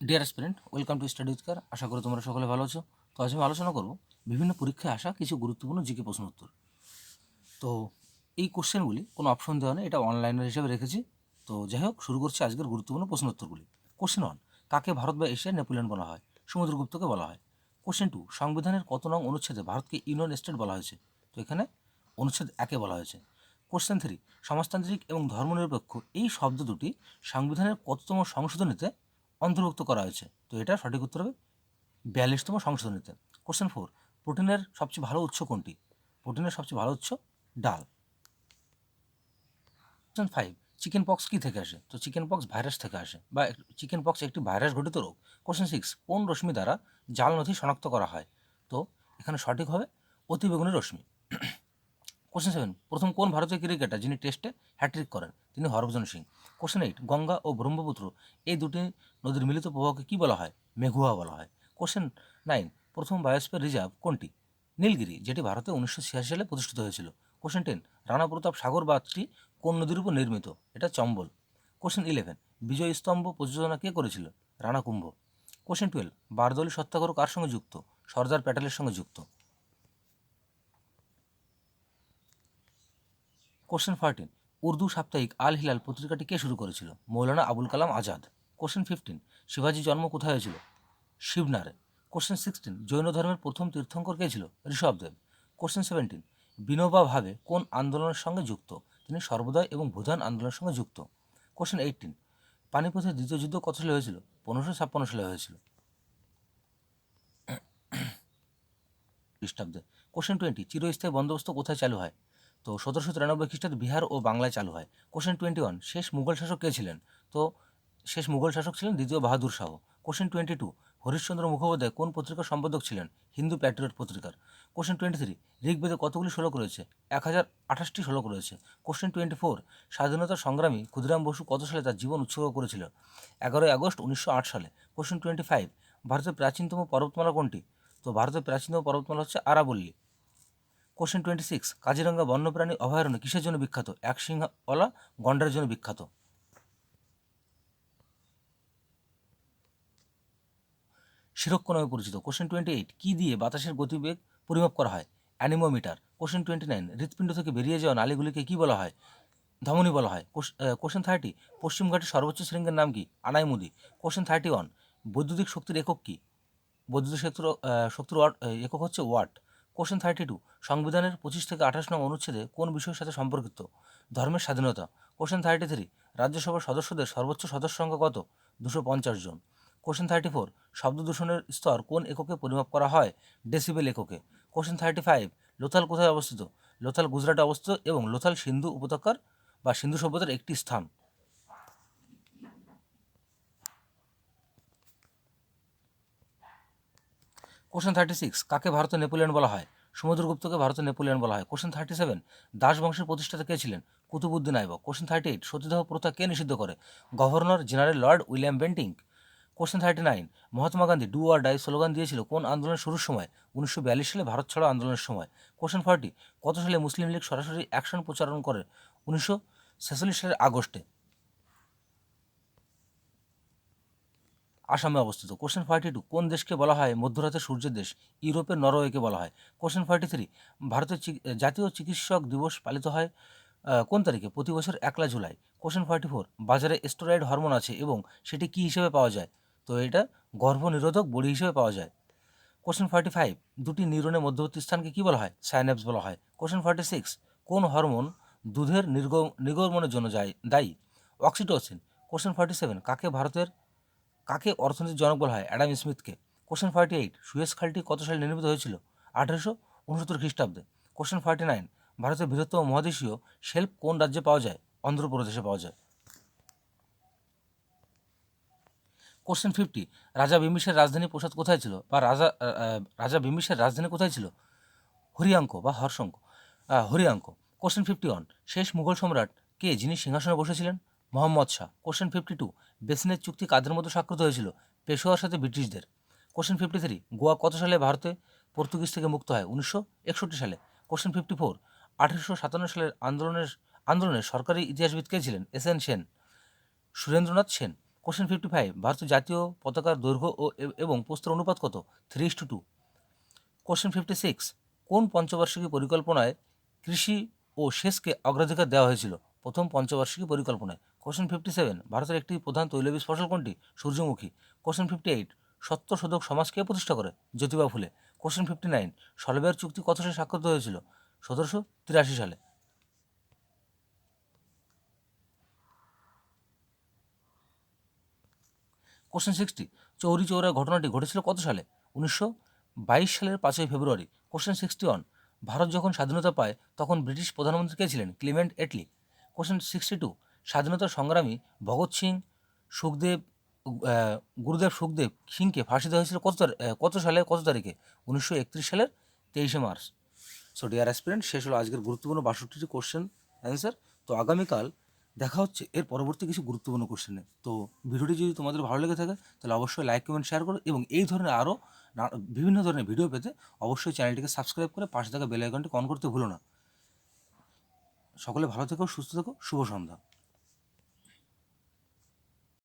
Deer student, welcome to study with care. আশা করি তোমরা সকলে ভালো আছো। তো আজ আমি আলোচনা করব বিভিন্ন পরীক্ষায় আসা কিছু গুরুত্বপূর্ণ জিকে প্রশ্ন উত্তর। তো এই কোশ্চেনগুলি কোনো অপশন দেওয়া নেই, এটা অনলাইনের হিসেবে রেখেছি। তো যাই হোক, শুরু করছি আজকের গুরুত্বপূর্ণ প্রশ্ন উত্তরগুলি। কোশ্চেন 1, কাকে ভারত বা এশিয়ার নেপোলিয়ন বলা হয়? সমুদ্রগুপ্তকে বলা হয়। কোশ্চেন 2, সংবিধানের কত নং অনুচ্ছেদে ভারতকে ইউনিয়ন স্টেট বলা হয়েছে? তো এখানে অনুচ্ছেদ 1-এ বলা হয়েছে। কোশ্চেন 3, সমাজতান্ত্রিক এবং ধর্মনিরপেক্ষ এই শব্দ দুটি সংবিধানের কততম সংশোধনীতে অন্তর্ভুক্ত করা হয়েছে? তো এটা সঠিক উত্তর হবে 42তম সংশোধনীতে। কোশ্চেন 4, প্রোটিনের সবচেয়ে ভালো উৎস কোনটি? প্রোটিনের সবচেয়ে ভালো উৎস ডাল। কোশ্চেন 5, চিকেন পক্স কী থেকে আসে? তো চিকেন পক্স ভাইরাস থেকে আসে, বা চিকেন পক্স একটি ভাইরাস ঘটিত রোগ। কোশ্চেন 6, কোন রশ্মি দ্বারা জাল নথি শনাক্ত করা হয়? তো এখানে সঠিক হবে অতিবেগুনি রশ্মি। কোশ্চেন 7, প্রথম কোন ভারতীয় ক্রিকেটার যিনি টেস্টে হ্যাট্রিক করেন? তিনি হরভজন সিং। কোশ্চেন 8, গঙ্গা ও ব্রহ্মপুত্র এই দুটি নদীর মিলিত প্রবাহকে কী বলা হয়? মেঘুয়া বলা হয়। কোশ্চেন 9, প্রথম বায়োস্ফিয়ার রিজার্ভ কোনটি? নীলগিরি, যেটি ভারতে 1986 সালে প্রতিষ্ঠিত হয়েছিল। কোশ্চেন 10, রানা প্রতাপ সাগর বাঁধটি কোন নদীর উপর নির্মিত? এটা চম্বল। কোশ্চেন 11, বিজয় স্তম্ভ প্রযোজনা কে করেছিল? রানা কুম্ভ। কোশ্চেন 12, বারদৌলি সত্যাগ্রহ কার সঙ্গে যুক্ত? সর্দার প্যাটেলের সঙ্গে যুক্ত। কোশ্চেন 14, উর্দু সাপ্তাহিক আল হিলাল পত্রিকাটি কে শুরু করেছিল? মৌলানা আবুল কালাম আজাদ। কোশ্চেন 15, শিবাজি জন্ম কোথায় হয়েছিল? শিবনারে। কোশ্চেন 16, জৈন ধর্মের প্রথম তীর্থঙ্কর কে ছিল? ঋষভদেব। কোশ্চেন 17, বিনোবা ভাবে কোন আন্দোলনের সঙ্গে যুক্ত? তিনি সর্বদয় এবং ভূদান আন্দোলনের সঙ্গে যুক্ত। কোশ্চেন 18, পানিপথের দ্বিতীয় যুদ্ধ কত সালে হয়েছিল? 1556 সালে হয়েছিল খ্রিস্টাব্দে। কোশ্চেন 20, চিরস্থায়ী বন্দোবস্ত কোথায় চালু হয়? তো 1793 খ্রিস্টাব্দে বিহার ও বাংলায় চালু হয়। কোশ্চেন 21, শেষ মুঘল শাসক কে ছিলেন? তো শেষ মুঘল শাসক ছিলেন দ্বিতীয় বাহাদুর শাহ। কোশ্চেন 22, হরিশ্চন্দ্র মুখোপাধ্যায় কোন পত্রিকার সম্পাদক ছিলেন? হিন্দু প্যাট্রিয়ট পত্রিকার। কোশ্চেন 23, ঋগ্বেদে কতগুলি শ্লোক রয়েছে? 1028টি শ্লোক রয়েছে। কোশ্চেন 24, স্বাধীনতা সংগ্রামী ক্ষুদিরাম বসু কত সালে তার জীবন উৎসর্গ করেছিল? 11 আগস্ট 1908 সালে। কোশ্চেন 25, ভারতের প্রাচীনতম পর্বতমালা কোনটি? তো ভারতের প্রাচীনতম পর্বতমালা হচ্ছে আরাবল্লী। কোশ্চেন 26, কাজিরাঙ্গা বন্যপ্রাণী অভয়ারণ্য কিসের জন্য বিখ্যাত? এক সিংহওয়ালা গন্ডারের জন্য বিখ্যাত। শিরোক্ষ নামে পরিচিত। কোশ্চেন 28, কি দিয়ে বাতাসের গতিবেগ পরিমাপ করা হয়? অ্যানিমোমিটার। কোশ্চেন 29, হৃৎপিণ্ড থেকে বেরিয়ে যাওয়া নালীগুলিকে কি বলা হয়? ধমনী বলা হয়। কোশ্চেন 30, পশ্চিমঘাটের সর্বোচ্চ শৃঙ্গের নাম কি? আনাইমুদি। কোশ্চেন 31, বৈদ্যুতিক শক্তির একক কি? বৈদ্যুতিক শক্তির একক হচ্ছে ওয়াট। কোশ্চেন 32, সংবিধানের 25 থেকে 28 নং অনুচ্ছেদে কোন বিষয়ের সাথে সম্পর্কিত? ধর্মের স্বাধীনতা। কোশ্চেন 33, রাজ্যসভার সদস্যদের সর্বোচ্চ সদস্য সংখ্যা কত? 250 জন। কোশ্চেন 34, শব্দ দূষণের স্তর কোন এককে পরিমাপ করা হয়? ডেসিবেল এককে। কোশ্চেন 35, লোথাল কোথায় অবস্থিত? লোথাল গুজরাটে অবস্থিত এবং লোথাল সিন্ধু উপত্যকার বা সিন্ধু সভ্যতার একটি স্থান। কোশ্চেন 36, কাকে ভারতের নেপোলিয়ন বলা হয়? সমুদ্রগুপ্তকে ভারতের নেপোলিয়ন বলা হয়। কোশ্চেন 37, দাস বংশের প্রতিষ্ঠাতা কে ছিলেন? কুতুবুদ্দিন আইবক। কোশ্চেন 38, সতীদাহ প্রথা কে নিষিদ্ধ করে? Governor general lord William Bentinck. Question 39, Mahatma Gandhi do or die slogan দিয়েছিল কোন আন্দোলনের শুরুর সময়? 1942 সালে ভারত ছাড়ো আন্দোলনের সময়। কোশ্চেন 40, কত সালে মুসলিম লীগ সরাসরি অ্যাকশন প্রচারণ করে? 1946 সালের আগস্টে আসামে অবস্থিত। কোশ্চেন 42, কোন দেশকে বলা হয় মধ্যরাতে সূর্যের দেশ? ইউরোপের নরওয়েকে বলা হয়। কোশ্চেন 43, ভারতের জাতীয় চিকিৎসক দিবস পালিত হয় কোন তারিখে? প্রতি বছর 1 জুলাই। কোশ্চেন 44, বাজারে স্টেরয়েড হরমোন আছে এবং সেটি কী হিসেবে পাওয়া যায়? তো এটা গর্ভনিরোধক বড়ি হিসেবে পাওয়া যায়। কোশ্চেন 45, দুটি নিউরনের মধ্যবর্তী স্থানকে কী বলা হয়? সাইন্যাপস বলা হয়। কোশ্চেন 46, কোন হরমোন দুধের নির্গমনের জন্য দায়ী? অক্সিটোসিন। কোশ্চেন 47, কাকে অর্থনীতির জনক বলা হয়? অ্যাডাম স্মিথকে। কোশ্চেন 48, সুয়েজ খালটি কত সালে নির্মিত হয়েছিল? 1869 খ্রিস্টাব্দে। কোশ্চেন 49, ভারতের বৃহত্তম মহাদেশীয় শেল্ফ কোন রাজ্যে পাওয়া যায়? অন্ধ্রপ্রদেশে পাওয়া যায়। কোশ্চেন 50, রাজা বিম্বিসারের রাজধানী প্রাসাদ কোথায় ছিল? বা রাজা বিম্বিসারের রাজধানী কোথায় ছিল? হরিয়াঙ্ক। কোশ্চেন 51, শেষ মুঘল সম্রাট কে যিনি সিংহাসনে বসেছিলেন? মোহাম্মদ শাহ। কোশ্চেন 52, বেসিনের চুক্তি কাদের মধ্যে স্বাক্ষরিত হয়েছিল? পেশোয়ার সাথে ব্রিটিশদের। কোশ্চেন 53, গোয়া কত সালে ভারতে পর্তুগিজ থেকে মুক্ত হয়? 1961 সালে। কোশ্চেন 54, 1857 সালের আন্দোলনের সরকারি ইতিহাসবিদ কে ছিলেন? S N Sen, Surendranath Sen. Question 55, ভারতের জাতীয় পতাকার দৈর্ঘ্য এবং প্রস্থের অনুপাত কত? 3:2। কোশ্চেন 56, কোন পঞ্চবার্ষিকী পরিকল্পনায় কৃষি ও সেচকে অগ্রাধিকার দেওয়া হয়েছিল? প্রথম পঞ্চবার্ষিকী পরিকল্পনায়। কোশ্চেন 57, ভারতের একটি প্রধান তৈলবীজ ফসল কোনটি? সূর্যমুখী। কোশ্চেন 58, সত্যশোধক সমাজ কে প্রতিষ্ঠা করে? জ্যোতিবা ফুলে। কোশ্চেন 59, সলভেয়ার চুক্তি কত সালে স্বাক্ষরিত হয়েছিল? 1783 সালে। কোশ্চেন 60, চৌরি চৌরা ঘটনাটি ঘটেছিল কত সালে? 1922 সালের 5 ফেব্রুয়ারি। কোশ্চেন 61, ভারত যখন স্বাধীনতা পায় তখন ব্রিটিশ প্রধানমন্ত্রী কে ছিলেন? Clement Attlee. কোশ্চেন 62, স্বাধীনতার সংগ্রামী ভগৎ সিং সুখদেব গুরুদেব সুখদেব সিংকে ফাঁসি দেওয়া হয়েছিল কত সালে কত তারিখে? 1931 সালের 23 মার্চ। সো ডিয়ার অ্যাসপিরেন্ট, শেষ হলো আজকের গুরুত্বপূর্ণ 62টি কোশ্চেন অ্যান্সার। তো আগামীকাল দেখা হচ্ছে এর পরবর্তী কিছু গুরুত্বপূর্ণ কোশ্চেনে। তো ভিডিওটি যদি তোমাদের ভালো লেগে থাকে তাহলে অবশ্যই লাইক কমেন্ট শেয়ার করো, এবং এই ধরনের আরও বিভিন্ন ধরনের ভিডিও পেতে অবশ্যই চ্যানেলটিকে সাবস্ক্রাইব করে পাশে থাকা বেল আইকনটি অন করতে ভুলো না। সকলে ভালো থেকো, সুস্থ থেকো, শুভ সন্ধ্যা।